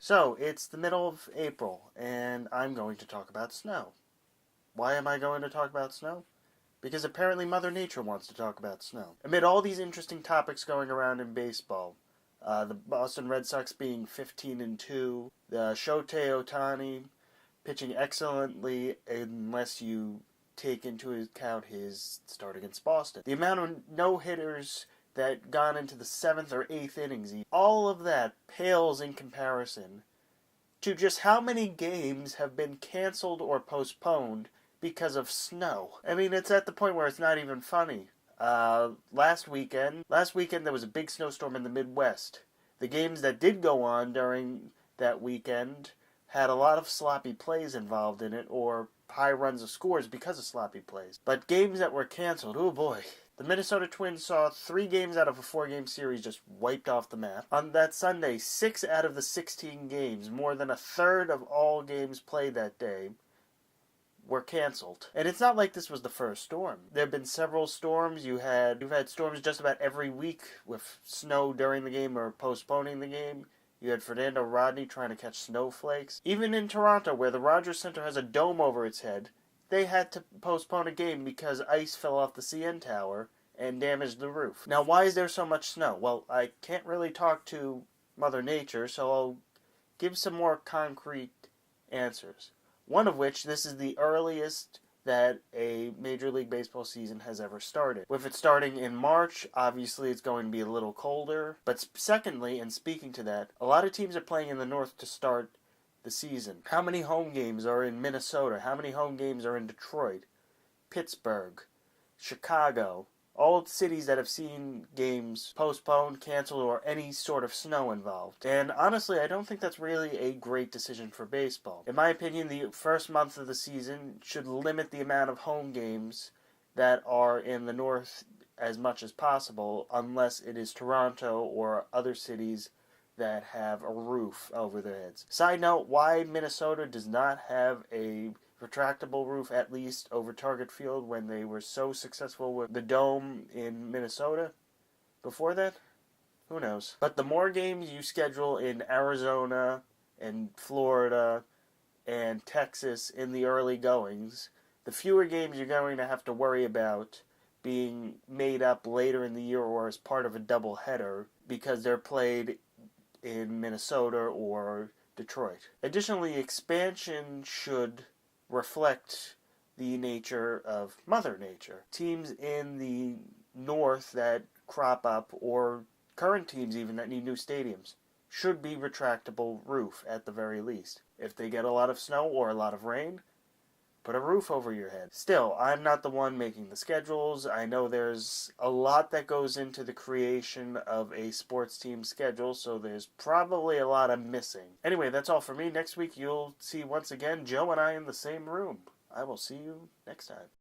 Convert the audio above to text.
So, it's the middle of April, and I'm going to talk about snow. Why am I going to talk about snow? Because apparently Mother Nature wants to talk about snow. Amid all these interesting topics going around in baseball, the Boston Red Sox being 15-2, the Shohei Ohtani pitching excellently unless you take into account his start against Boston. The amount of no-hitters that gone into the 7th or 8th innings, all of that pales in comparison to just how many games have been canceled or postponed because of snow. I mean, it's at the point where it's not even funny. Last weekend there was a big snowstorm in the Midwest. The games that did go on during that weekend had a lot of sloppy plays involved in it, or high runs of scores because of sloppy plays. But games that were canceled, oh boy. The Minnesota Twins saw 3 games out of a 4-game series just wiped off the map. On that Sunday, 6 out of the 16 games, more than a third of all games played that day, were canceled. And it's not like this was the first storm. There have been several storms. You've had storms just about every week with snow during the game or postponing the game. You had Fernando Rodney trying to catch snowflakes. Even in Toronto, where the Rogers Center has a dome over its head, they had to postpone a game because ice fell off the CN Tower and damaged the roof. Now, why is there so much snow? Well, I can't really talk to Mother Nature, so I'll give some more concrete answers. One of which, this is the earliest that a Major League Baseball season has ever started. With it starting in March, obviously it's going to be a little colder. But secondly, and speaking to that, a lot of teams are playing in the north to start the season. How many home games are in Minnesota? How many home games are in Detroit, Pittsburgh, Chicago? All cities that have seen games postponed, canceled, or any sort of snow involved. And honestly, I don't think that's really a great decision for baseball. In my opinion, the first month of the season should limit the amount of home games that are in the north as much as possible, unless it is Toronto or other cities that have a roof over their heads. Side note, why Minnesota does not have a retractable roof, at least over Target Field, when they were so successful with the dome in Minnesota before that? Who knows? But the more games you schedule in Arizona and Florida and Texas in the early goings, the fewer games you're going to have to worry about being made up later in the year or as part of a doubleheader because they're played in Minnesota or Detroit. Additionally, expansion should reflect the nature of Mother Nature. Teams in the north that crop up, or current teams even that need new stadiums, should be retractable roof at the very least. If they get a lot of snow or a lot of rain, put a roof over your head. Still, I'm not the one making the schedules. I know there's a lot that goes into the creation of a sports team schedule, so there's probably a lot I'm missing. Anyway, that's all for me. Next week you'll see once again Joe and I in the same room. I will see you next time.